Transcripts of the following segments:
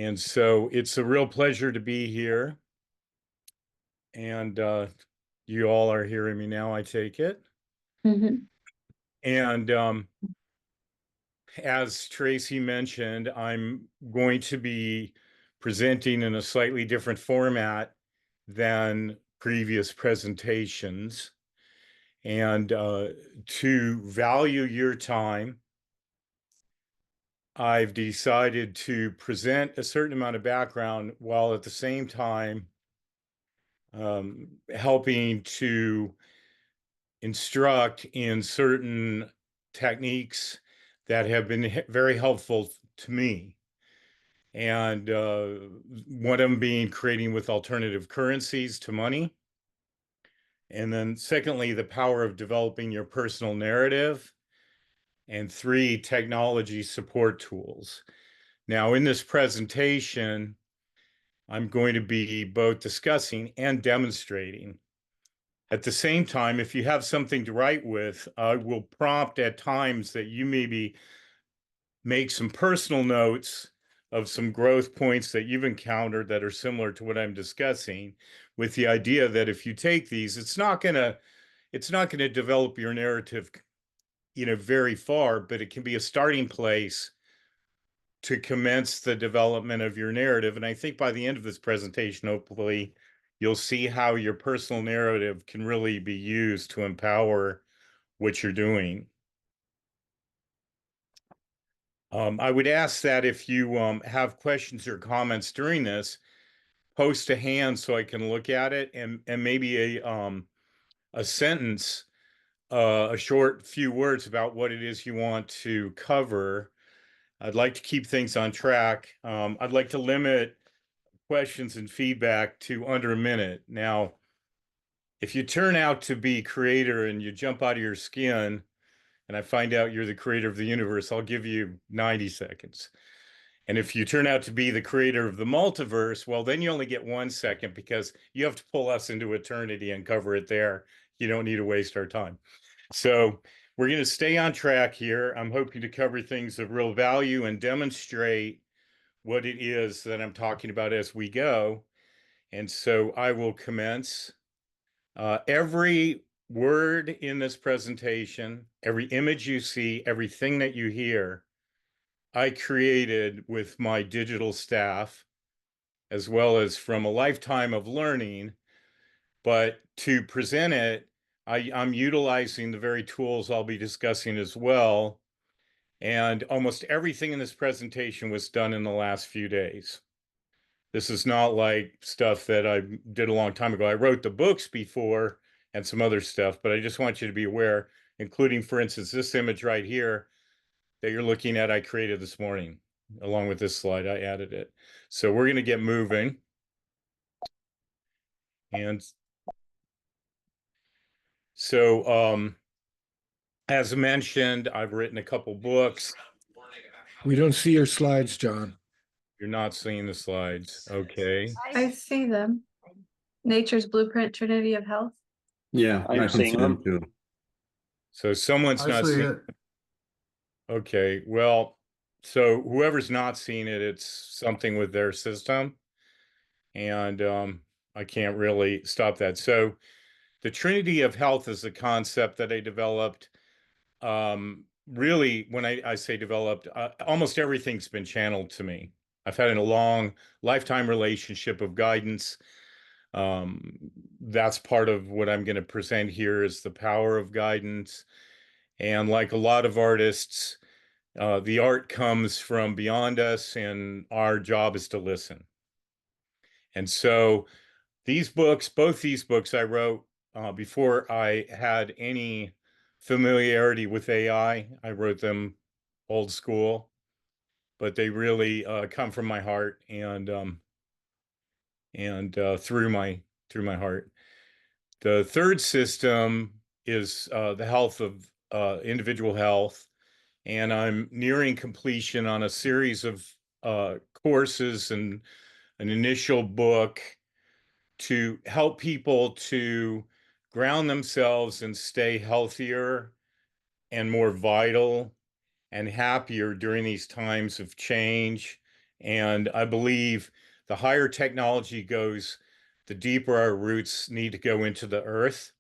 And so it's a real pleasure to be here. And you all are hearing me now, I take it. Mm-hmm. And as Tracy mentioned, I'm going to be presenting in a slightly different format than previous presentations. And to value your time, I've decided to present a certain amount of background while at the same time helping to instruct in certain techniques that have been very helpful to me. And one of them being creating with alternative currencies to money. And then secondly, the power of developing your personal narrative. And 3, technology support tools. Now, in this presentation, I'm going to be both discussing and demonstrating. At the same time, if you have something to write with, I will prompt at times that you maybe make some personal notes of some growth points that you've encountered that are similar to what I'm discussing, with the idea that if you take these, it's not going to develop your narrative, very far, but it can be a starting place to commence the development of your narrative. And I think by the end of this presentation, hopefully, you'll see how your personal narrative can really be used to empower what you're doing. I would ask that if you have questions or comments during this, post a hand so I can look at it, and maybe a sentence, a short few words about what it is you want to cover. I'd like to keep things on track. I'd like to limit questions and feedback to under a minute. Now, if you turn out to be creator and you jump out of your skin and I find out you're the creator of the universe, I'll give you 90 seconds. And if you turn out to be the creator of the multiverse, well, then you only get 1 second because you have to pull us into eternity and cover it there. You don't need to waste our time. So we're going to stay on track here. I'm hoping to cover things of real value and demonstrate what it is that I'm talking about as we go. And so I will commence. Every word in this presentation, every image you see, everything that you hear, I created with my digital staff, as well as from a lifetime of learning. But to present it, I'm utilizing the very tools I'll be discussing as well. And almost everything in this presentation was done in the last few days. This is not like stuff that I did a long time ago. I wrote the books before and some other stuff, but I just want you to be aware, including, for instance, this image right here that you're looking at, I created this morning. Along with this slide, I added it. So we're going to get moving. And so, as mentioned, I've written a couple books. We don't see your slides, John. You're not seeing the slides. Okay. I see them. Nature's Blueprint, Trinity of Health. Yeah, I can see them too. So someone's not seeing it. Okay, well, so whoever's not seeing it, it's something with their system. And I can't really stop that. So the Trinity of Health is a concept that I developed. Really, when I say developed, almost everything's been channeled to me. I've had a long lifetime relationship of guidance. That's part of what I'm going to present here is the power of guidance. And like a lot of artists, the art comes from beyond us, and our job is to listen. And so these books, both these books I wrote before I had any familiarity with AI. I wrote them old school, but they really come from my heart and through my heart. The third system is the health of individual health, and I'm nearing completion on a series of courses and an initial book to help people to ground themselves and stay healthier and more vital and happier during these times of change And I believe the higher technology goes, the deeper our roots need to go into the earth.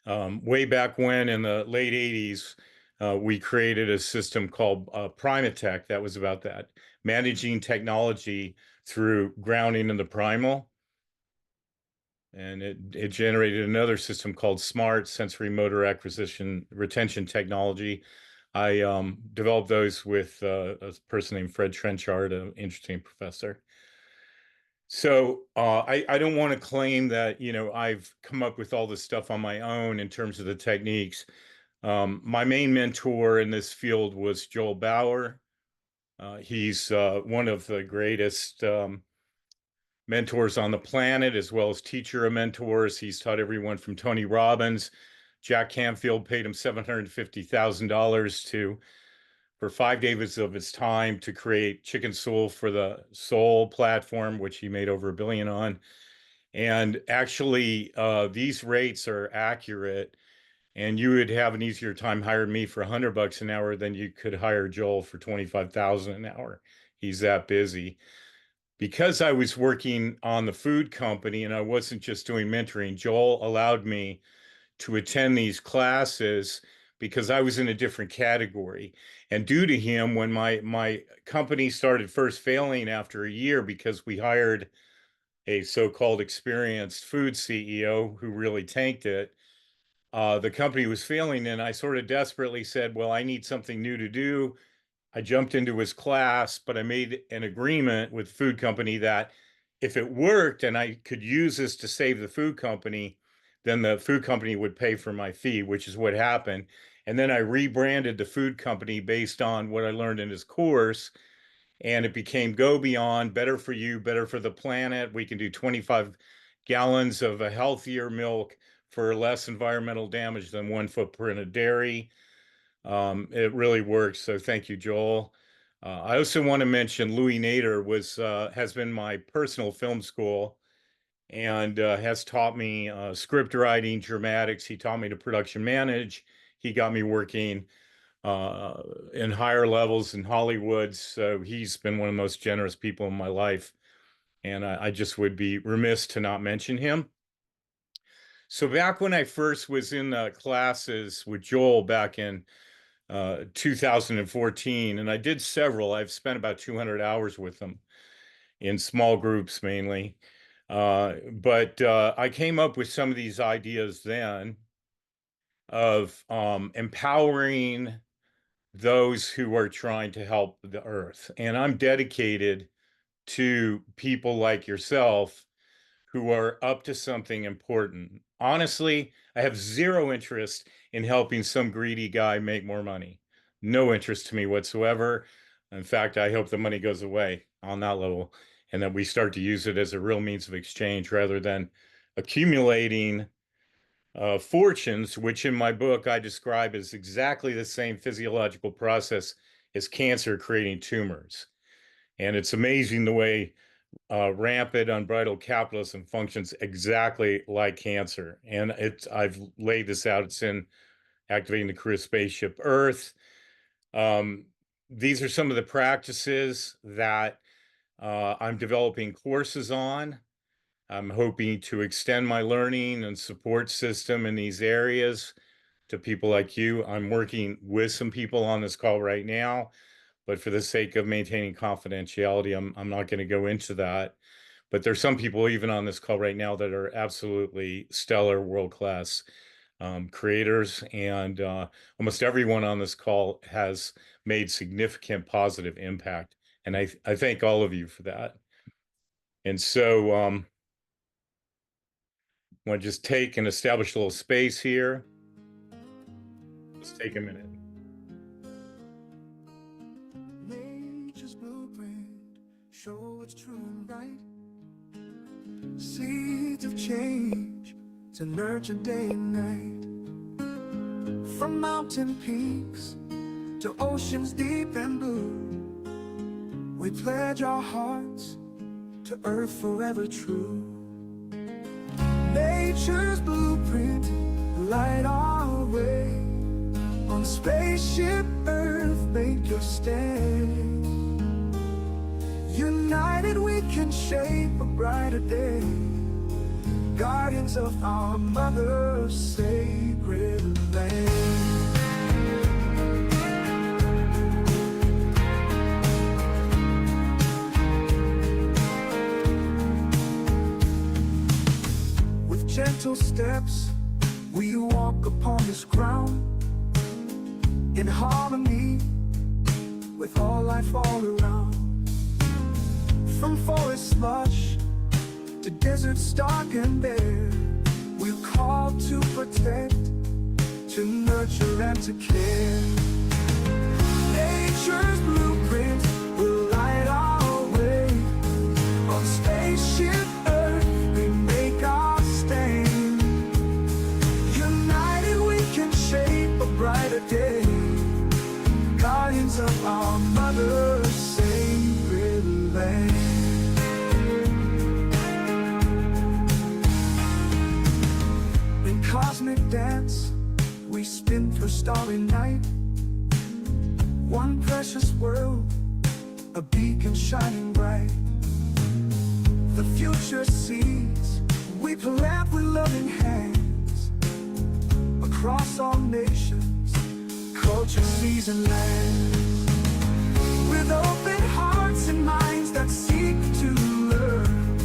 Way back when in the late 80s, we created a system called Primatech that was about that, managing technology through grounding in the primal. And it generated another system called SMART, sensory motor acquisition retention technology. I developed those with a person named Fred Trenchard, an interesting professor. So I don't want to claim that, you know, I've come up with all this stuff on my own in terms of the techniques. My main mentor in this field was Joel Bauer. He's one of the greatest mentors on the planet, as well as teacher of mentors. He's taught everyone from Tony Robbins. Jack Canfield paid him $750,000 for 5 days of his time to create Chicken Soul for the Soul platform, which he made over $1 billion on. And actually, these rates are accurate, and you would have an easier time hiring me for $100 an hour than you could hire Joel for $25,000 an hour. He's that busy. Because I was working on the food company and I wasn't just doing mentoring, Joel allowed me to attend these classes because I was in a different category. And due to him, when my company started first failing after a year because we hired a so-called experienced food CEO who really tanked it, the company was failing, and I sort of desperately said, well, I need something new to do. I jumped into his class, but I made an agreement with the food company that if it worked and I could use this to save the food company, then the food company would pay for my fee, which is what happened. And then I rebranded the food company based on what I learned in his course. And it became Go Beyond, better for you, better for the planet. We can do 25 gallons of a healthier milk for less environmental damage than 1 footprint of dairy. It really works. So thank you, Joel. I also want to mention Louis Nader has been my personal film school and has taught me script writing, dramatics. He taught me to production manage. He got me working in higher levels in Hollywood. So he's been one of the most generous people in my life. And I just would be remiss to not mention him. So back when I first was in classes with Joel back in 2014, and I did several. I've spent about 200 hours with them in small groups mainly. But I came up with some of these ideas then of empowering those who are trying to help the earth. And I'm dedicated to people like yourself who are up to something important. Honestly, I have zero interest in helping some greedy guy make more money. No interest to me whatsoever. In fact, I hope the money goes away on that level and that we start to use it as a real means of exchange rather than accumulating fortunes, which in my book I describe as exactly the same physiological process as cancer creating tumors. And it's amazing the way rampant, unbridled capitalism functions exactly like cancer. And I've laid this out. It's in Activating the Career Spaceship Earth. These are some of the practices that I'm developing courses on. I'm hoping to extend my learning and support system in these areas to people like you. I'm working with some people on this call right now, but for the sake of maintaining confidentiality, I'm not going to go into that. But there's some people even on this call right now that are absolutely stellar, world-class creators, and almost everyone on this call has made significant positive impact. And I thank all of you for that. And so I want to just take and establish a little space here. Let's take a minute. Nature's blueprint, show what's true and right. Seeds of change to nurture day and night. From mountain peaks to oceans deep and blue, we pledge our hearts to earth forever true. Nature's blueprint, light our way. On spaceship Earth, make your stand. United we can shape a brighter day, guardians of our mother's sacred land. With gentle steps we walk upon this ground, in harmony with all life all around. From forest lush to deserts stark and bare, we're called to protect, to nurture and to care. Nature's blueprint will light our way. On spaceship Earth we make our stand. United we can shape a brighter day, guardians of our mother's sacred land. In cosmic dance we spin through starry night, one precious world, a beacon shining bright. The future seeds we plant with loving hands, across all nations, culture, seas and lands. With open hearts and minds that seek to learn,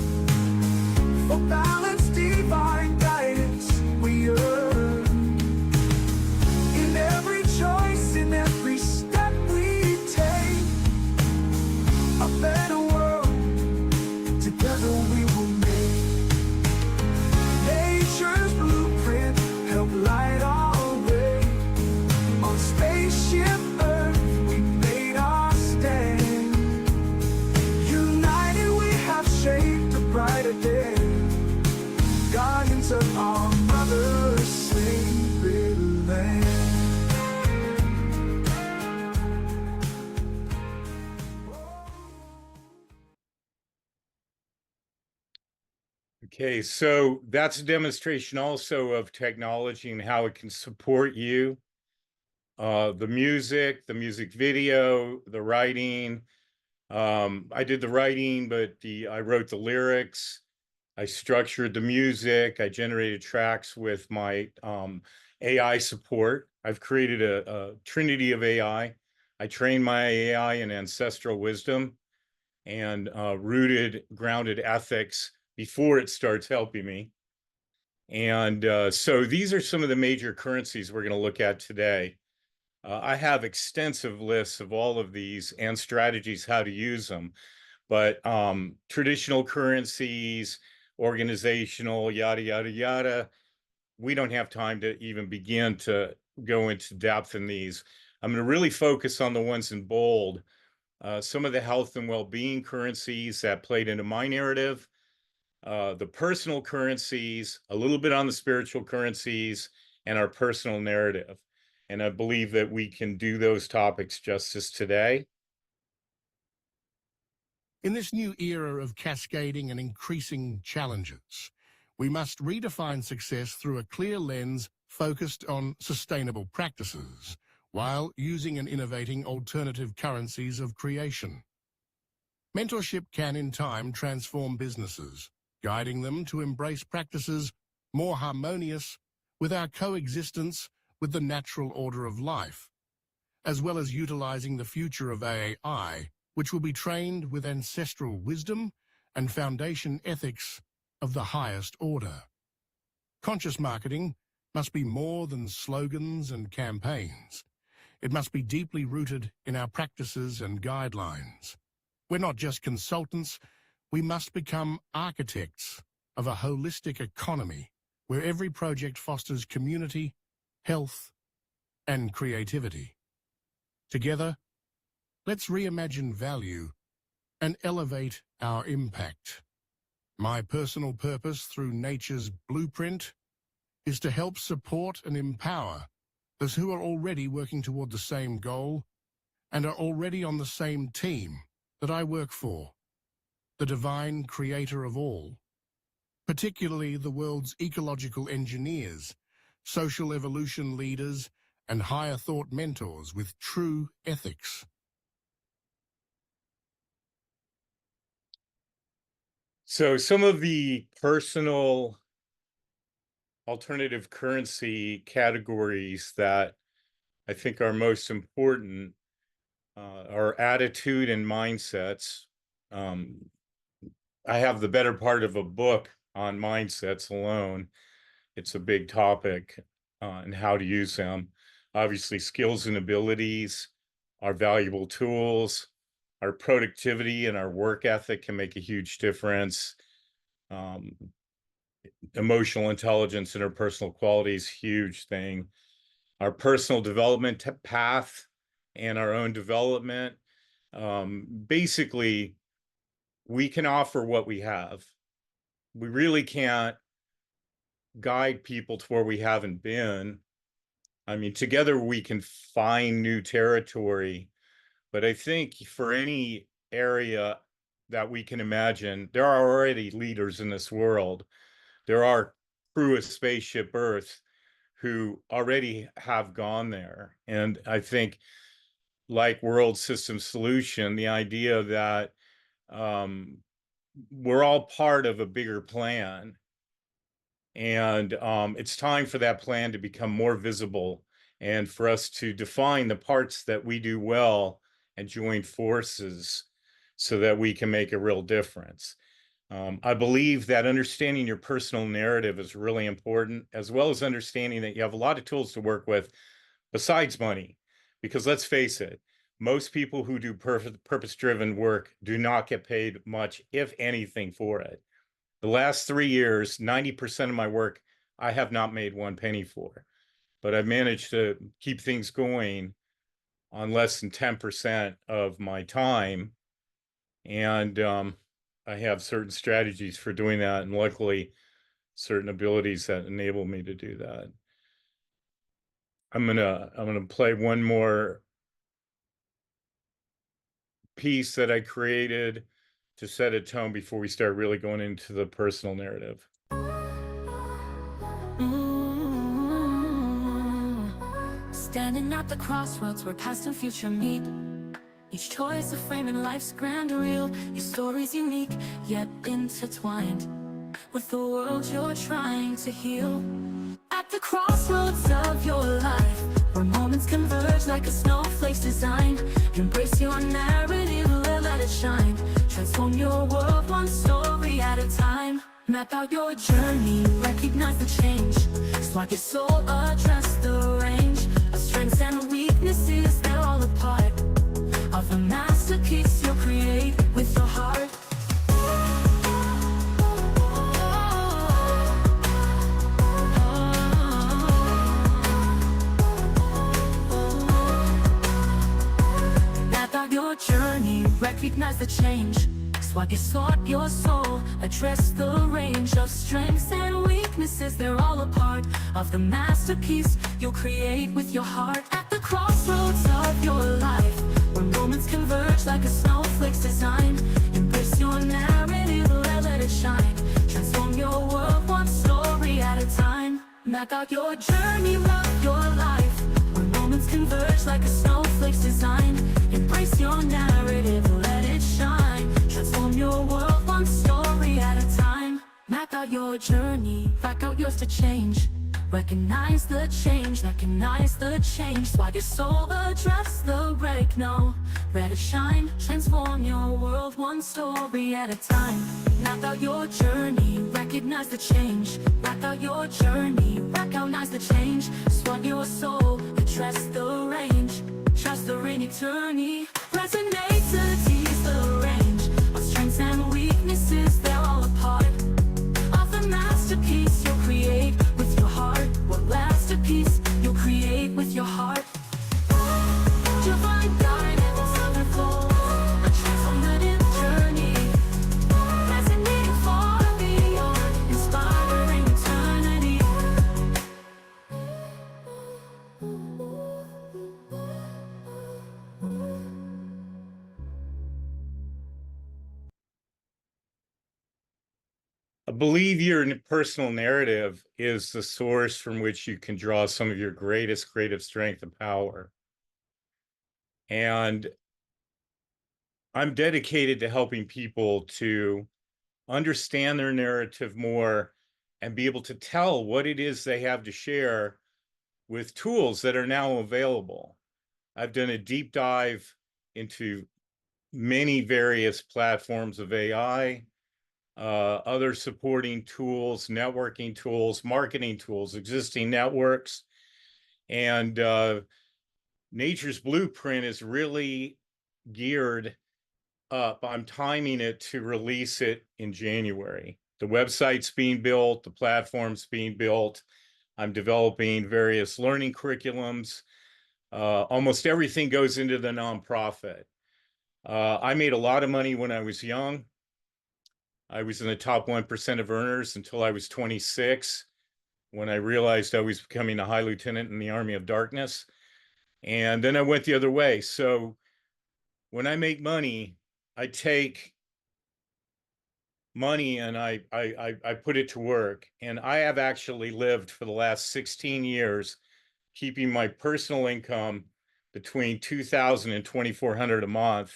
for balance, divine guidance we earn. In every choice, in every step we take, a better world together we will make. Nature's blueprint help light our way. On spaceship Earth we made our stand. United we have shaped a brighter day, guardians of our mother's sacred land. Okay, so that's a demonstration also of technology and how it can support you. The music video, the writing. I did the writing, but I wrote the lyrics. I structured the music. I generated tracks with my AI support. I've created a trinity of AI. I trained my AI in ancestral wisdom and grounded ethics before it starts helping me. And so these are some of the major currencies we're going to look at today. I have extensive lists of all of these and strategies how to use them, but traditional currencies, organizational, yada, yada, yada, we don't have time to even begin to go into depth in these. I'm going to really focus on the ones in bold, some of the health and well-being currencies that played into my narrative, the personal currencies, a little bit on the spiritual currencies, and our personal narrative. And I believe that we can do those topics justice today. In this new era of cascading and increasing challenges, we must redefine success through a clear lens focused on sustainable practices, while using and innovating alternative currencies of creation. Mentorship can, in time, transform businesses, guiding them to embrace practices more harmonious with our coexistence with the natural order of life, as well as utilizing the future of AI, which will be trained with ancestral wisdom and foundation ethics of the highest order. Conscious marketing must be more than slogans and campaigns. It must be deeply rooted in our practices and guidelines. We're not just consultants, we must become architects of a holistic economy where every project fosters community, health, and creativity. Together, let's reimagine value and elevate our impact. My personal purpose through nature's blueprint is to help support and empower those who are already working toward the same goal and are already on the same team that I work for, the divine creator of all, particularly the world's ecological engineers, social evolution leaders, and higher thought mentors with true ethics. So some of the personal alternative currency categories that I think are most important are attitude and mindsets. I have the better part of a book on mindsets alone. It's a big topic and how to use them. Obviously, skills and abilities are valuable tools. Our productivity and our work ethic can make a huge difference. Emotional intelligence, interpersonal qualities, huge thing. Our personal development path and our own development. Basically, we can offer what we have. We really can't guide people to where we haven't been. I mean, together we can find new territory, but I think for any area that we can imagine, there are already leaders in this world. There are crew of Spaceship Earth who already have gone there. And I think, like World System Solution, the idea that we're all part of a bigger plan. And it's time for that plan to become more visible and for us to define the parts that we do well and join forces so that we can make a real difference. I believe that understanding your personal narrative is really important, as well as understanding that you have a lot of tools to work with besides money. Because let's face it, most people who do purpose-driven work do not get paid much, if anything, for it. The last 3 years, 90% of my work, I have not made 1 penny for, but I've managed to keep things going on less than 10% of my time. And I have certain strategies for doing that, and luckily certain abilities that enable me to do that. I'm gonna play one more piece that I created to set a tone before we start really going into the personal narrative. Standing at the crossroads where past and future meet. Each choice a frame in life's grand reel. Your story's unique, yet intertwined with the world you're trying to heal. At the crossroads of your life, where moments converge like a snowflake's design. Embrace your narrative, let it shine. Transform your world one story at a time. Map out your journey, recognize the change. Swag your soul, address the range of strengths and weaknesses, they're all a part of the masterpiece you'll create with your heart. Map out your journey, recognize the change. Swag your soul, address the range of strengths and weaknesses, they're all a part of the masterpiece you'll create with your heart. At the crossroads of your life, where moments converge like a snowflake's design. Embrace your narrative, let it shine. Transform your world one story at a time. Map out your journey, love your life, where moments converge like a snowflake's design. Embrace your narrative, let it shine. Transform your world one story at a time. Map out your journey, back out yours to change. Recognize the change, recognize the change. Swag your soul, address the break, no. Let it shine, transform your world one story at a time. Map out your journey, recognize the change. Map out your journey, recognize the change. Swag your soul, address the range. Trust the rainy journey, resonate to tease the range of strengths and weaknesses, they're all a part of the masterpiece you'll create with your heart. What masterpiece you'll create with your heart. Divine guidance unfolds, a transformative journey, resonating far beyond, inspiring eternity. I believe your personal narrative is the source from which you can draw some of your greatest creative strength and power. And I'm dedicated to helping people to understand their narrative more, and be able to tell what it is they have to share with tools that are now available. I've done a deep dive into many various platforms of AI, other supporting tools, networking tools, marketing tools, existing networks. And Nature's Blueprint is really geared up. I'm timing it to release it in January. The website's being built, the platform's being built. I'm developing various learning curriculums. Almost everything goes into the nonprofit. I made a lot of money when I was young. I was in the top 1% of earners until I was 26, when I realized I was becoming a high lieutenant in the Army of Darkness. And then I went the other way. So when I make money, I take money and I put it to work. And I have actually lived for the last 16 years, keeping my personal income between $2,000 and $2,400 a month,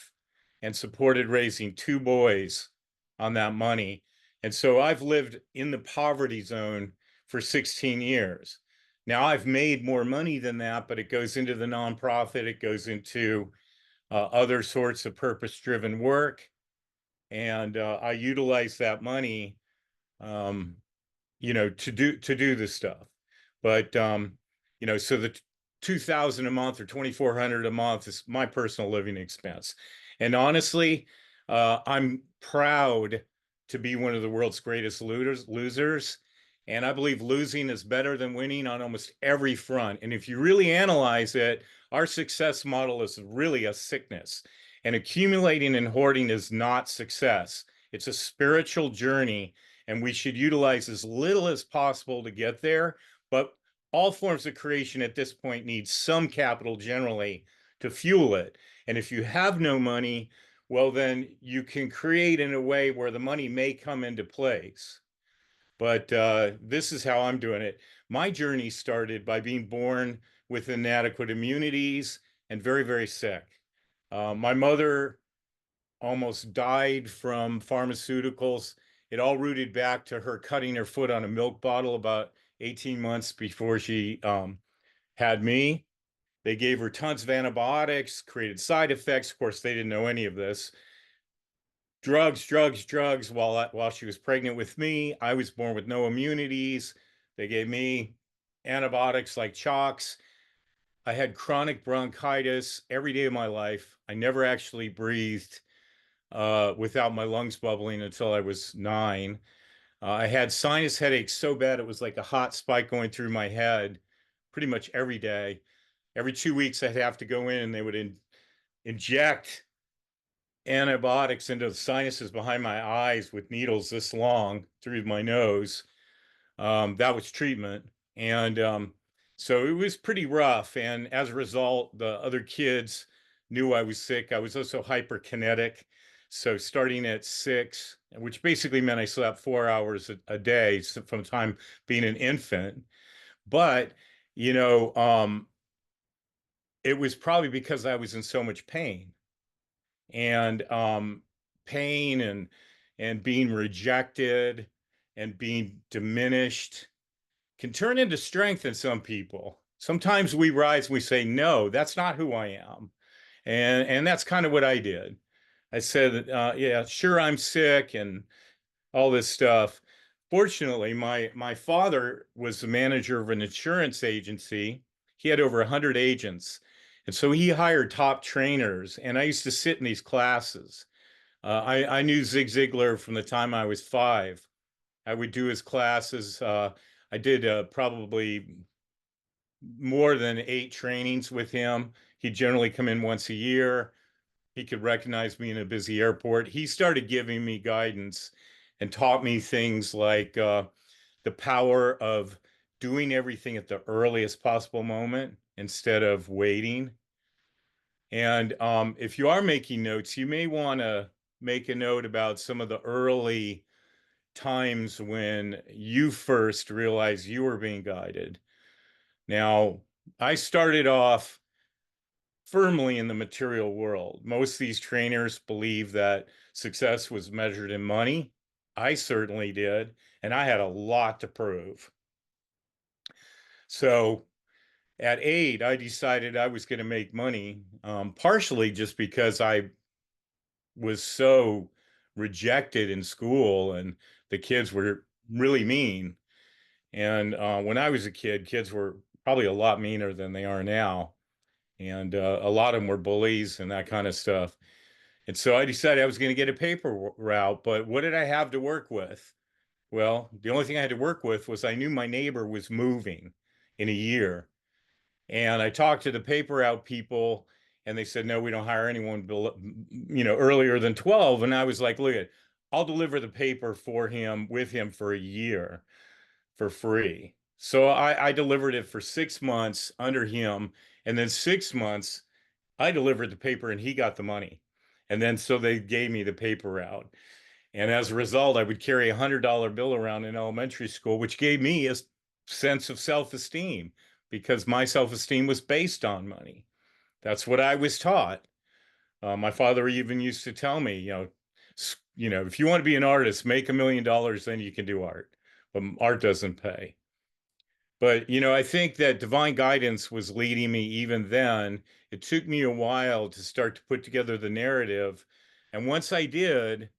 and supported raising 2 boys on that money. And so I've lived in the poverty zone for 16 years. Now I've made more money than that, but it goes into the nonprofit, it goes into other sorts of purpose-driven work. And I utilize that money, to do this stuff. But so the 2,000 a month or 2,400 a month is my personal living expense. And honestly, I'm proud to be one of the world's greatest losers. And I believe losing is better than winning on almost every front. And if you really analyze it, our success model is really a sickness. And accumulating and hoarding is not success. It's a spiritual journey, and we should utilize as little as possible to get there. But all forms of creation at this point need some capital generally to fuel it. And if you have no money, well, then you can create in a way where the money may come into place. But this is how I'm doing it. My journey started by being born with inadequate immunities and very, very sick. My mother almost died from pharmaceuticals. It all rooted back to her cutting her foot on a milk bottle about 18 months before she had me. They gave her tons of antibiotics, created side effects. Of course, they didn't know any of this. Drugs while she was pregnant with me. I was born with no immunities. They gave me antibiotics like chalks. I had chronic bronchitis every day of my life. I never actually breathed without my lungs bubbling until I was 9. I had sinus headaches so bad it was like a hot spike going through my head pretty much every day. Every 2 weeks, I'd have to go in and they would inject antibiotics into the sinuses behind my eyes with needles this long through my nose. That was treatment. And so it was pretty rough. And as a result, the other kids knew I was sick. I was also hyperkinetic. So starting at 6, which basically meant I slept 4 hours a day from the time being an infant. But, it was probably because I was in so much pain. And pain and being rejected and being diminished can turn into strength in some people. Sometimes we rise and we say, no, that's not who I am. And that's kind of what I did. I said, yeah, sure, I'm sick and all this stuff. Fortunately, my father was the manager of an insurance agency. He had over 100 agents. And so he hired top trainers. And I used to sit in these classes. I knew Zig Ziglar from the time I was 5. I would do his classes. I did probably more than 8 trainings with him. He'd generally come in once a year. He could recognize me in a busy airport. He started giving me guidance and taught me things like the power of doing everything at the earliest possible moment instead of waiting. And if you are making notes, you may want to make a note about some of the early times when you first realized you were being guided. Now, I started off firmly in the material world. Most of these trainers believe that success was measured in money. I certainly did, and I had a lot to prove. So at 8, I decided I was going to make money, partially just because I was so rejected in school and the kids were really mean. And when I was a kid, kids were probably a lot meaner than they are now. And a lot of them were bullies and that kind of stuff. And so I decided I was going to get a paper route, but what did I have to work with? Well, the only thing I had to work with was I knew my neighbor was moving in a year. And I talked to the paper route people and they said, no, we don't hire anyone, earlier than 12. And I was like, look, I'll deliver the paper for him with him for a year for free. So I delivered it for 6 months under him. And then 6 months, I delivered the paper and he got the money. And then so they gave me the paper route. And as a result, I would carry $100 bill around in elementary school, which gave me a sense of self-esteem because my self-esteem was based on money. That's what I was taught. My father even used to tell me, if you want to be an artist, make $1 million, then you can do art. But art doesn't pay. But, I think that divine guidance was leading me even then. It took me a while to start to put together the narrative. And once I did,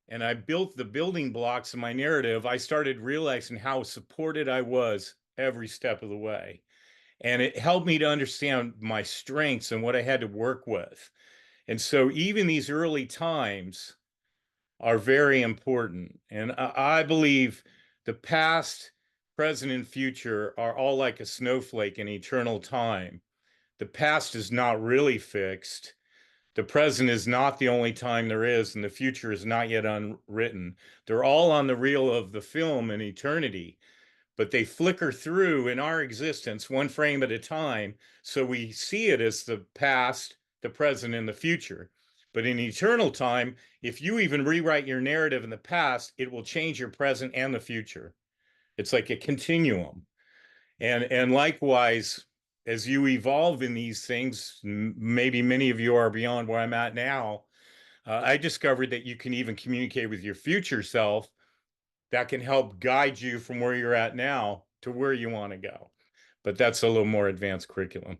and I built the building blocks of my narrative, I started realizing how supported I was every step of the way. And it helped me to understand my strengths and what I had to work with. And so even these early times are very important. And I believe the past, present, and future are all like a snowflake in eternal time. The past is not really fixed. The present is not the only time there is, and the future is not yet unwritten. They're all on the reel of the film in eternity, but they flicker through in our existence one frame at a time. So we see it as the past, the present, and the future. But in eternal time, if you even rewrite your narrative in the past, it will change your present and the future. It's like a continuum. And likewise, as you evolve in these things, maybe many of you are beyond where I'm at now, I discovered that you can even communicate with your future self that can help guide you from where you're at now to where you want to go. But that's a little more advanced curriculum.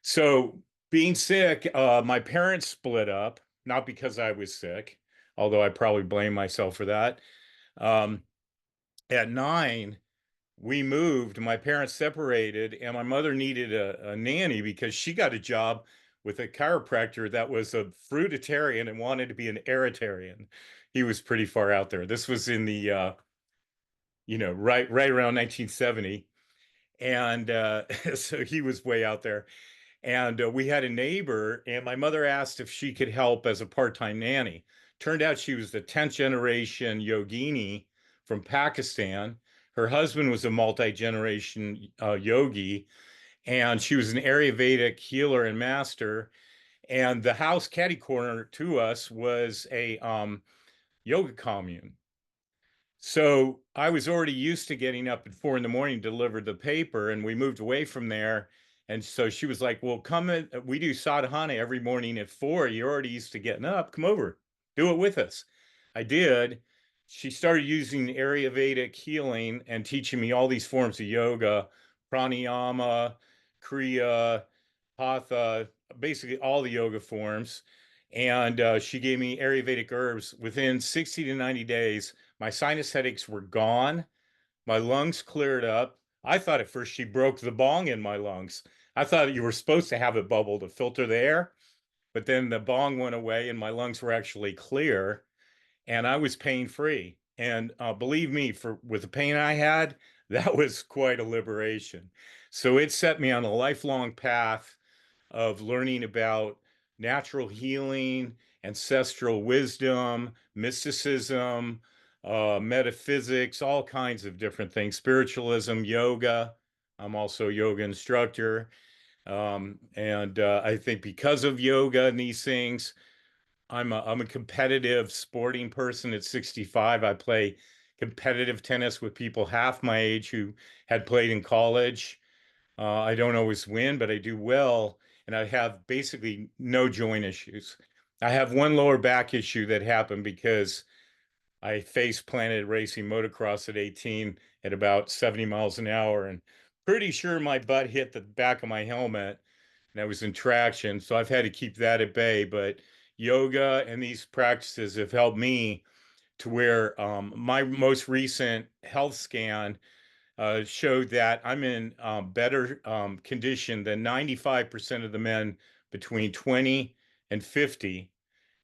So being sick, my parents split up, not because I was sick, although I probably blame myself for that. At 9, we moved, my parents separated, and my mother needed a nanny because she got a job with a chiropractor that was a fruitarian and wanted to be an aeritarian. He was pretty far out there. This was in the, right around 1970. And so he was way out there. And we had a neighbor, and my mother asked if she could help as a part-time nanny. Turned out she was the 10th generation yogini from Pakistan. Her husband was a multi-generation yogi, and she was an Ayurvedic healer and master. And the house caddy corner to us was a yoga commune. So I was already used to getting up at 4 a.m. to deliver the paper, and we moved away from there. And so she was like, well, come in. We do sadhana every morning at 4. You're already used to getting up. Come over, do it with us. I did. She started using Ayurvedic healing and teaching me all these forms of yoga, pranayama, kriya, hatha, basically all the yoga forms. And she gave me Ayurvedic herbs. Within 60 to 90 days, my sinus headaches were gone. My lungs cleared up. I thought at first she broke the bong in my lungs. I thought you were supposed to have it bubble to filter the air, but then the bong went away and my lungs were actually clear and I was pain free. And believe me, with the pain I had, that was quite a liberation. So it set me on a lifelong path of learning about natural healing, ancestral wisdom, mysticism, metaphysics, all kinds of different things, spiritualism, yoga. I'm also a yoga instructor. And I think because of yoga and these things, I'm a competitive sporting person at 65. I play competitive tennis with people half my age who had played in college. I don't always win, but I do well. And I have basically no joint issues. I have one lower back issue that happened because I face planted racing motocross at 18 at about 70 miles an hour, and pretty sure my butt hit the back of my helmet, and I was in traction. So I've had to keep that at bay. But yoga and these practices have helped me to where my most recent health scan showed that I'm in better condition than 95% of the men between 20 and 50,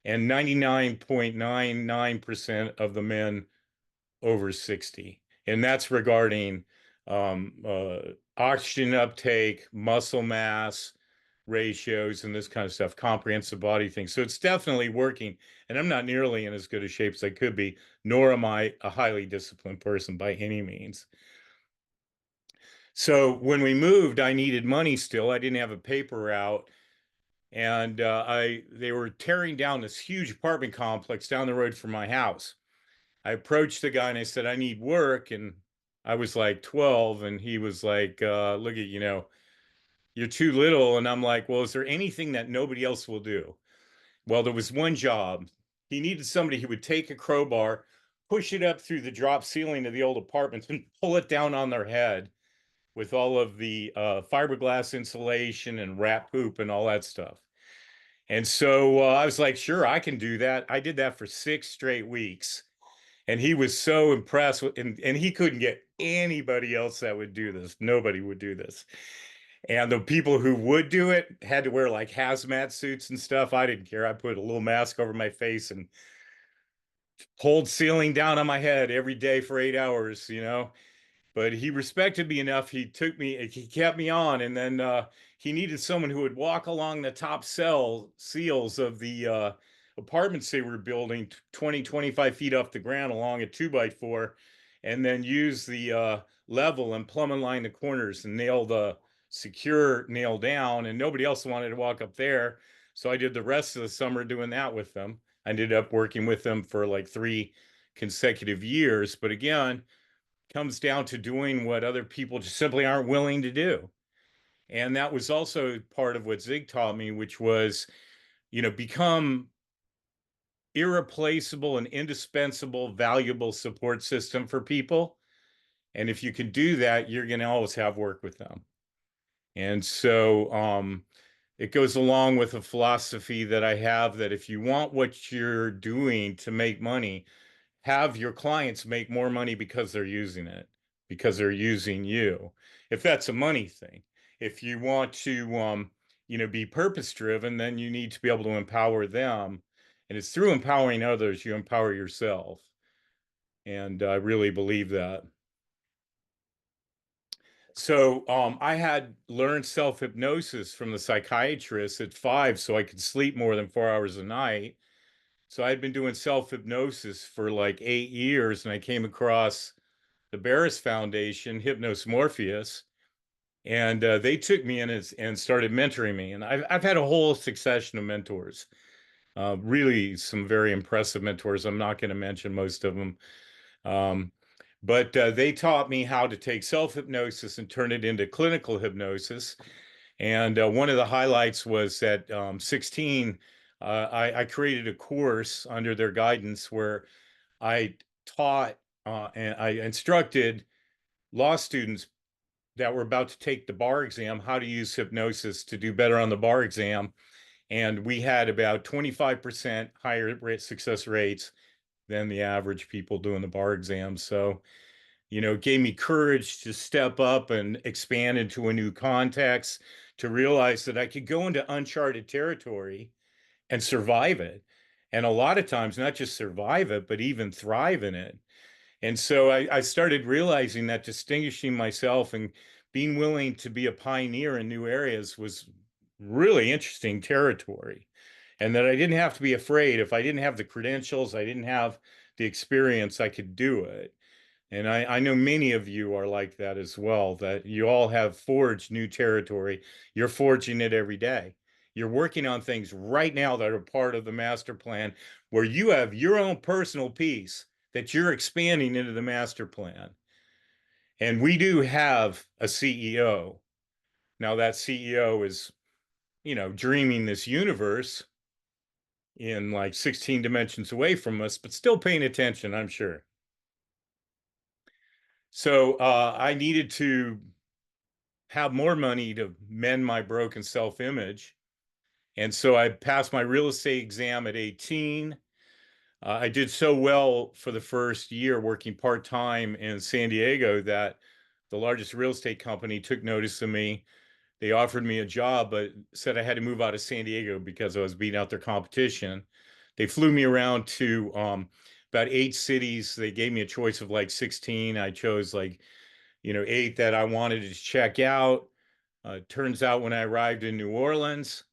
and 99.99% of the men over 60. And that's regarding oxygen uptake, muscle mass ratios, and this kind of stuff, comprehensive body things. So it's definitely working. And I'm not nearly in as good a shape as I could be, nor am I a highly disciplined person by any means. So when we moved, I needed money still. I didn't have a paper route. And they were tearing down this huge apartment complex down the road from my house. I approached the guy and I said, I need work. And I was like 12, and he was like, look at, you're too little. And I'm like, well, is there anything that nobody else will do? Well, there was one job. He needed somebody who would take a crowbar, push it up through the drop ceiling of the old apartments and pull it down on their head with all of the fiberglass insulation and rat poop and all that stuff. And so I was like, sure, I can do that. I did that for 6 straight weeks. And he was so impressed with, and he couldn't get anybody else that would do this. Nobody would do this. And the people who would do it had to wear like hazmat suits and stuff. I didn't care. I put a little mask over my face and pulled ceiling down on my head every day for 8 hours, But he respected me enough. He kept me on. And then he needed someone who would walk along the top seals of the apartments they were building 20, 25 feet off the ground along a 2x4, and then use the level and plumb and line the corners and nail down. And nobody else wanted to walk up there. So I did the rest of the summer doing that with them. I ended up working with them for like 3 consecutive years. But again, comes down to doing what other people just simply aren't willing to do. And that was also part of what Zig taught me, which was, become irreplaceable and indispensable, valuable support system for people. And if you can do that, you're going to always have work with them. And so it goes along with a philosophy that I have, that if you want what you're doing to make money, have your clients make more money because they're using it, because they're using you, if that's a money thing. If you want to, be purpose driven, then you need to be able to empower them. And it's through empowering others, you empower yourself. And I really believe that. So I had learned self-hypnosis from the psychiatrist at 5 so I could sleep more than 4 hours a night. So I'd been doing self-hypnosis for like 8 years, and I came across the Barris Foundation, Hypnos Morpheus, and they took me in and started mentoring me. And I've had a whole succession of mentors, really some very impressive mentors. I'm not going to mention most of them. But they taught me how to take self-hypnosis and turn it into clinical hypnosis. And one of the highlights was that 16, I created a course under their guidance where I taught and I instructed law students that were about to take the bar exam how to use hypnosis to do better on the bar exam. And we had about 25% higher success rates than the average people doing the bar exam. So, it gave me courage to step up and expand into a new context, to realize that I could go into uncharted territory and survive it. And a lot of times, not just survive it, but even thrive in it. And so I started realizing that distinguishing myself and being willing to be a pioneer in new areas was really interesting territory. And that I didn't have to be afraid. If I didn't have the credentials, I didn't have the experience, I could do it. And I know many of you are like that as well, that you all have forged new territory. You're forging it every day. You're working on things right now that are part of the master plan, where you have your own personal piece that you're expanding into the master plan. And we do have a CEO. Now that CEO is, dreaming this universe, in like 16 dimensions away from us, but still paying attention, I'm sure. So I needed to have more money to mend my broken self-image. And so I passed my real estate exam at 18. I did so well for the first year working part-time in San Diego that the largest real estate company took notice of me. They offered me a job, but said I had to move out of San Diego because I was beating out their competition. They flew me around to about 8 cities. They gave me a choice of like 16. I chose like, 8 that I wanted to check out. Turns out when I arrived in New Orleans,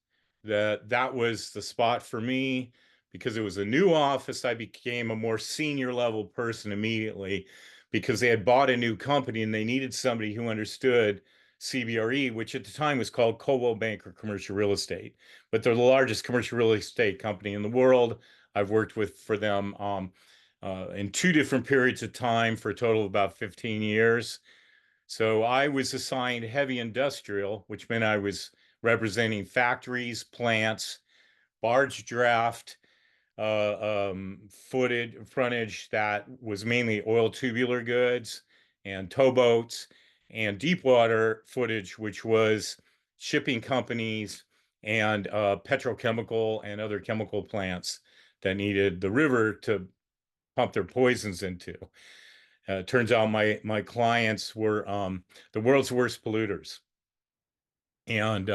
that was the spot for me because it was a new office. I became a more senior level person immediately because they had bought a new company and they needed somebody who understood CBRE, which at the time was called Coldwell Banker Commercial Real Estate, but they're the largest commercial real estate company in the world. I've worked for them in 2 different periods of time for a total of about 15 years. So I was assigned heavy industrial, which meant I was representing factories, plants, barge draft, frontage that was mainly oil tubular goods and towboats, and deep water footage, which was shipping companies and petrochemical and other chemical plants that needed the river to pump their poisons into. Turns out my clients were the world's worst polluters, and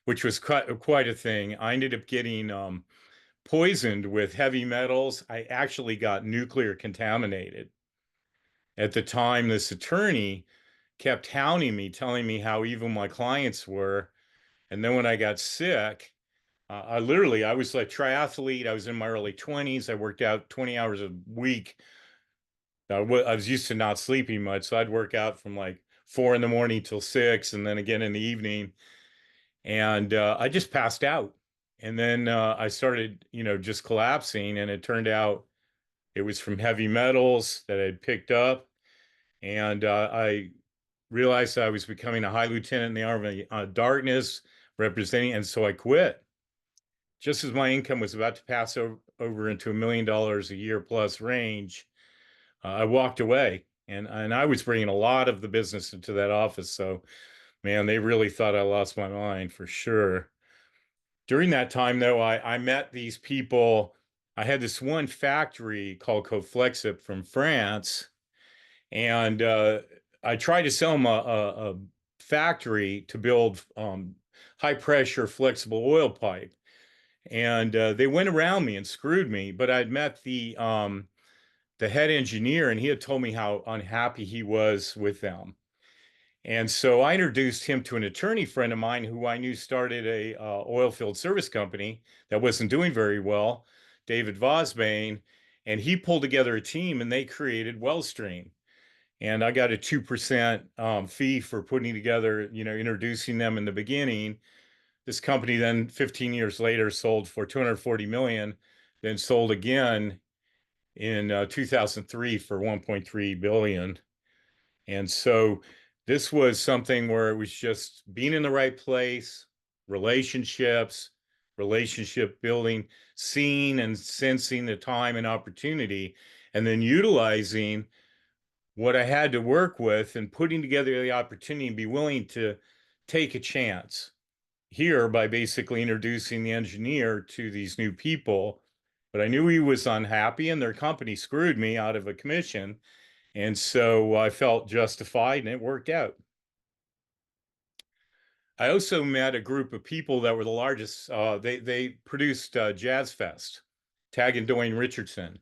which was quite a thing. I ended up getting poisoned with heavy metals. I actually got nuclear contaminated. At the time, this attorney kept hounding me, telling me how evil my clients were. And then when I got sick, I was like triathlete. I was in my early 20s. I worked out 20 hours a week. I was used to not sleeping much, so I'd work out from like 4 in the morning till 6, and then again in the evening. And I just passed out. And then I started, just collapsing. And it turned out it was from heavy metals that I'd picked up. And I realized I was becoming a high lieutenant in the Army of Darkness, representing. And so I quit. Just as my income was about to pass over into $1 million a year plus range, I walked away. And I was bringing a lot of the business into that office. So, man, they really thought I lost my mind for sure. During that time, though, I met these people. I had this one factory called Coflexip from France, and I tried to sell them a factory to build high pressure flexible oil pipe. And they went around me and screwed me, but I'd met the head engineer, and he had told me how unhappy he was with them. And so I introduced him to an attorney friend of mine who I knew started a oil field service company that wasn't doing very well, David Vosbane, and he pulled together a team and they created Wellstream. And I got a 2% fee for putting together, introducing them in the beginning. This company then 15 years later sold for 240 million, then sold again in 2003 for 1.3 billion. And so this was something where it was just being in the right place, relationships, relationship building, seeing and sensing the time and opportunity, and then utilizing what I had to work with and putting together the opportunity and be willing to take a chance here by basically introducing the engineer to these new people. But I knew he was unhappy and their company screwed me out of a commission. And so I felt justified and it worked out. I also met a group of people that were the largest. They produced Jazz Fest, Tag and Dwayne Richardson.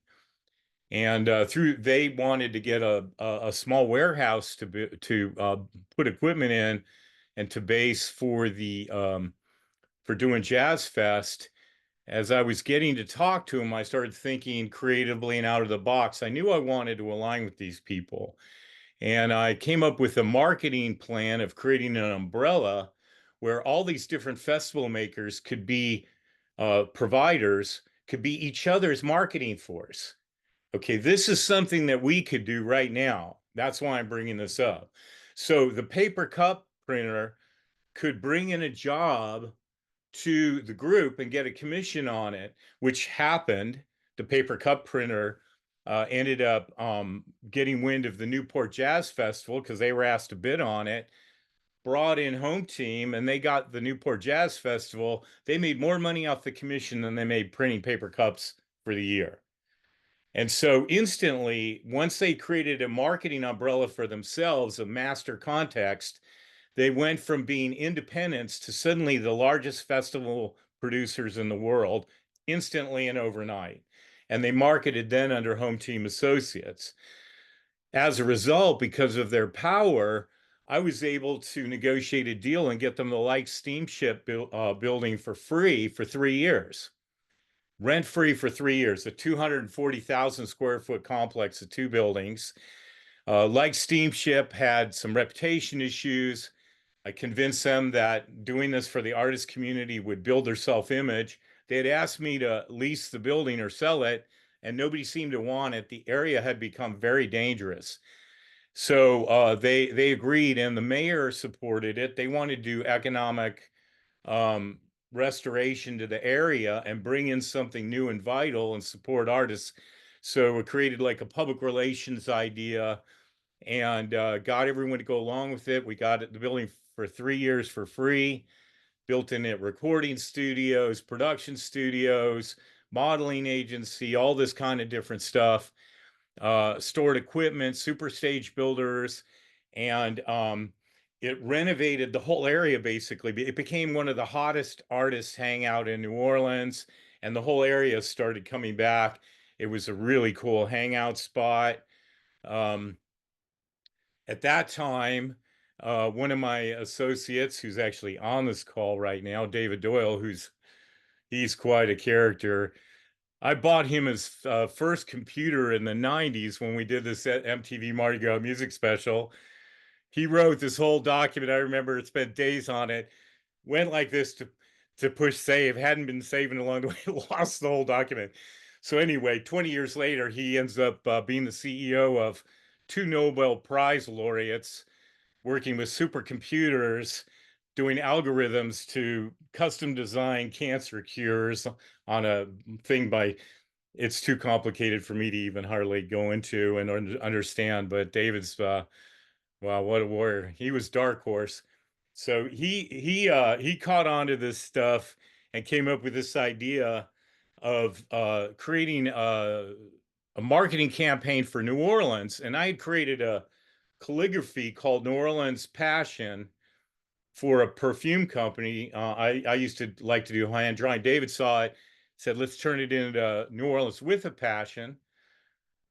And they wanted to get a small warehouse to put equipment in and to base for doing Jazz Fest. As I was getting to talk to them, I started thinking creatively and out of the box. I knew I wanted to align with these people. And I came up with a marketing plan of creating an umbrella where all these different festival makers could be providers, could be each other's marketing force. Okay, this is something that we could do right now. That's why I'm bringing this up. So the paper cup printer could bring in a job to the group and get a commission on it, which happened. The paper cup printer ended up getting wind of the Newport Jazz Festival because they were asked to bid on it, brought in Home Team, and they got the Newport Jazz Festival. They made more money off the commission than they made printing paper cups for the year. And so instantly, once they created a marketing umbrella for themselves, a master context, they went from being independents to suddenly the largest festival producers in the world instantly and overnight. And they marketed then under Home Team Associates. As a result, because of their power, I was able to negotiate a deal and get them the Light Steamship building for free for 3 years. Rent free for 3 years, a 240,000 square foot complex of 2 buildings. Light Steamship had some reputation issues. I convinced them that doing this for the artist community would build their self-image. They had asked me to lease the building or sell it, and nobody seemed to want it. The area had become very dangerous. So they agreed, and the mayor supported it. They wanted to do economic restoration to the area and bring in something new and vital and support artists. So it created like a public relations idea and got everyone to go along with it. We got the building for 3 years for free, built in it recording studios, production studios, modeling agency, all this kind of different stuff, stored equipment, super stage builders, and it renovated the whole area basically. It became one of the hottest artists hangout in New Orleans, and the whole area started coming back. It was a really cool hangout spot. At that time, one of my associates, who's actually on this call right now, David Doyle, he's quite a character. I bought him his first computer in the 90s when we did this MTV Mardi Gras music special. He wrote this whole document. I remember it, spent days on it, went like this to push save, hadn't been saving along the way, lost the whole document. So anyway, 20 years later, he ends up being the CEO of 2 Nobel Prize laureates, working with supercomputers, doing algorithms to custom design cancer cures on a thing by, it's too complicated for me to even hardly go into and understand, but David's, wow, what a warrior. He was dark horse. So he caught on to this stuff and came up with this idea of creating a marketing campaign for New Orleans. And I had created a calligraphy called New Orleans Passion for a perfume company. I used to like to do high-end drawing. David saw it, said, let's turn it into New Orleans with a Passion.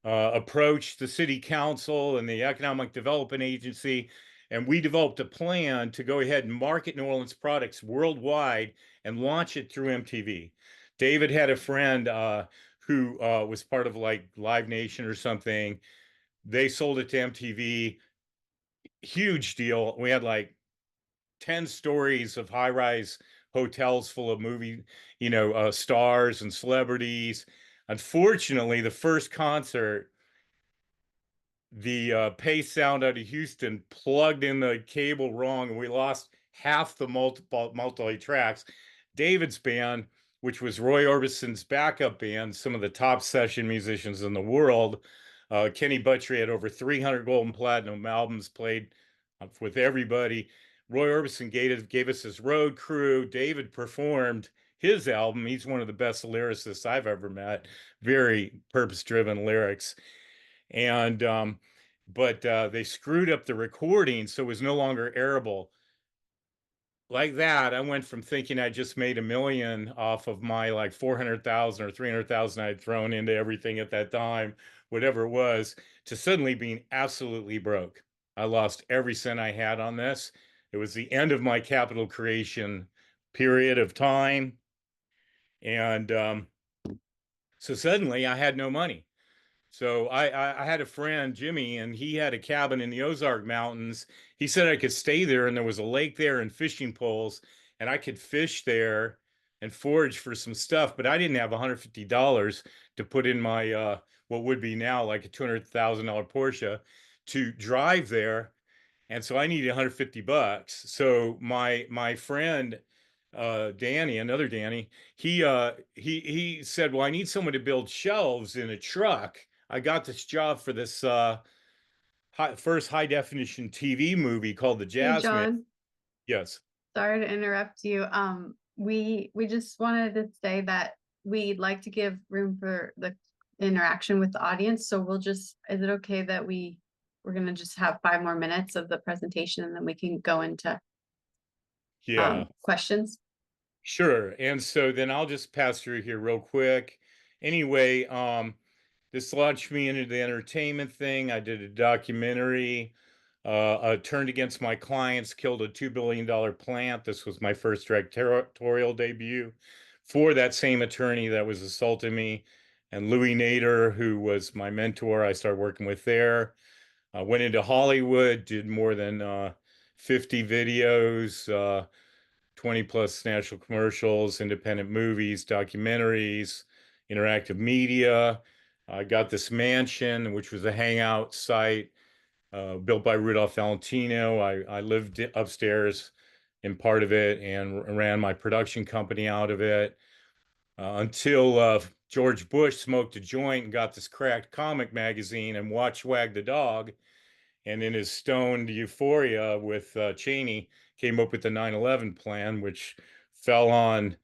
Approached the city council and the economic development agency, and we developed a plan to go ahead and market New Orleans products worldwide and launch it through MTV. David had a friend who was part of like Live Nation or something. They sold it to MTV. Huge deal. We had like 10 stories of high-rise hotels full of movie, stars and celebrities. Unfortunately, the first concert, the Pace Sound out of Houston plugged in the cable wrong, and we lost half the multi-tracks. David's band, which was Roy Orbison's backup band, some of the top session musicians in the world. Kenny Buttrey had over 300 gold and platinum albums, played with everybody. Roy Orbison gave us his road crew. David performed his album. He's one of the best lyricists I've ever met. Very purpose-driven lyrics. And but they screwed up the recording, so it was no longer airable. Like that, I went from thinking I just made $1 million off of my like 400,000 or 300,000 I'd thrown into everything at that time, whatever it was, to suddenly being absolutely broke. I lost every cent I had on this. It was the end of my capital creation period of time. And so suddenly I had no money. So I had a friend, Jimmy, and he had a cabin in the Ozark Mountains. He said I could stay there, and there was a lake there and fishing poles, and I could fish there and forage for some stuff, but I didn't have $150 to put in my, what would be now like a $200,000 Porsche to drive there. And so I needed $150. So my friend Danny, another Danny, he said, well, I need someone to build shelves in a truck. I got this job for this first high definition TV movie called The Hey, Jazz Man. John, Yes. sorry to interrupt you. We just wanted to say that we'd like to give room for the interaction with the audience. So we'll just, is it okay that we're gonna just have 5 more minutes of the presentation and then we can go into questions? Sure. And so then I'll just pass through here real quick. Anyway, this launched me into the entertainment thing. I did a documentary, turned against my clients, killed a $2 billion plant. This was my first directorial debut for that same attorney that was assaulting me. And Louis Nader, who was my mentor, I started working with there. I went into Hollywood, did more than 50 videos, 20 plus national commercials, independent movies, documentaries, interactive media. I got this mansion, which was a hangout site built by Rudolph Valentino. I lived upstairs in part of it and ran my production company out of it until George Bush smoked a joint and got this cracked comic magazine and watched Wag the Dog. And in his stoned euphoria with Cheney, came up with the 9/11 plan, which fell on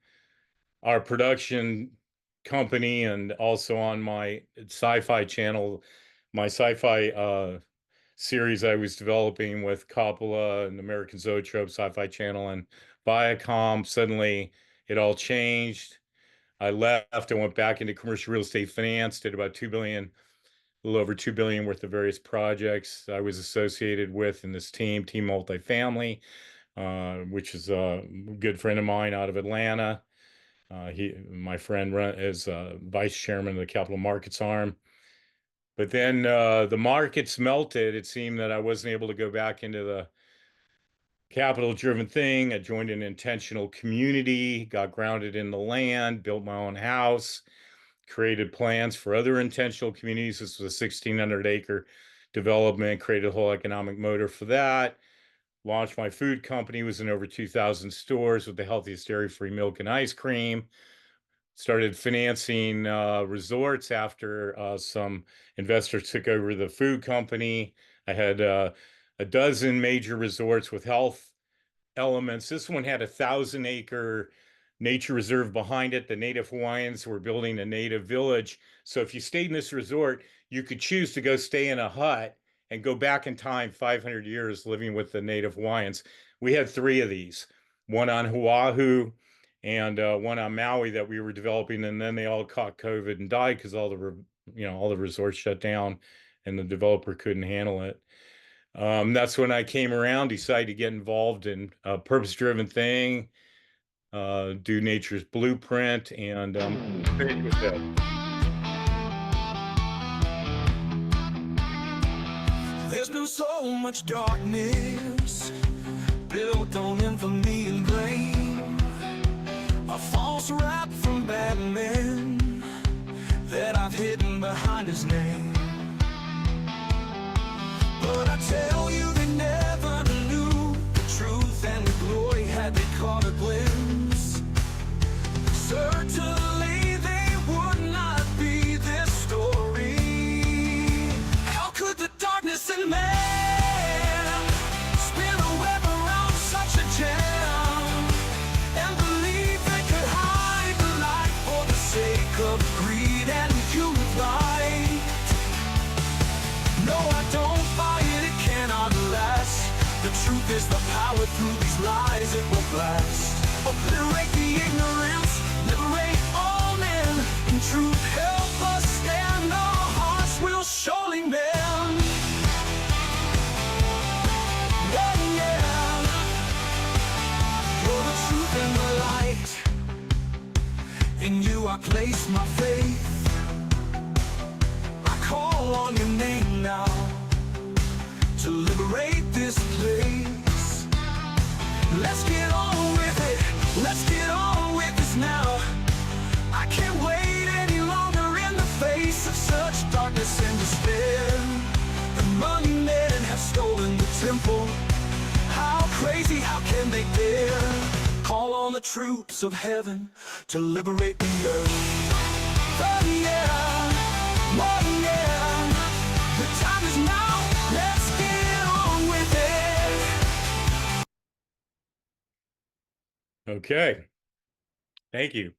our production company and also on my sci-fi channel, my sci-fi series I was developing with Coppola and American Zoetrope Sci-Fi Channel and Viacom. Suddenly it all changed. I left and went back into commercial real estate finance, did about 2 billion, a little over 2 billion worth of various projects I was associated with in this team Multifamily, which is a good friend of mine out of Atlanta. My friend is vice chairman of the capital markets arm. But then the markets melted. It seemed that I wasn't able to go back into the capital driven thing. I joined an intentional community, got grounded in the land, built my own house, created plans for other intentional communities. This was a 1,600 acre development, created a whole economic motor for that. Launched my food company, was in over 2,000 stores with the healthiest dairy-free milk and ice cream. Started financing resorts after some investors took over the food company. I had a dozen major resorts with health elements. This one had a 1,000-acre nature reserve behind it. The native Hawaiians were building a native village. So if you stayed in this resort, you could choose to go stay in a hut and go back in time 500 years living with the native Hawaiians. We had 3 of these, one on Oahu and one on Maui that we were developing. And then they all caught COVID and died because all the resorts shut down and the developer couldn't handle it. That's when I came around, decided to get involved in a purpose-driven thing, do Nature's Blueprint, and finish with that. There's been so much darkness built on infamy and blame, a false rap from bad men that I've hidden behind his name. But I tell you, they never knew the truth and the glory had they caught a glimpse. Certainly they would not be this story. How could the darkness in man spin a web around such a jam and believe they could hide the light for the sake of greed and human pride? No, I don't buy it, it cannot last. The truth is the power through these lies it will blast. Obliterate the ignorance, liberate all men. In truth, help us stand, our hearts will surely mend. Yeah, yeah. You're the truth and the light. In you I place my faith. I call on your name now to liberate this place. Let's get on with it, let's get on with this now. I can't wait any longer in the face of such darkness and despair. The money men have stolen the temple. How crazy, how can they dare call on on the troops of heaven to liberate the earth. Oh yeah, oh yeah, the time is now, let's get on with it. Okay. Thank you.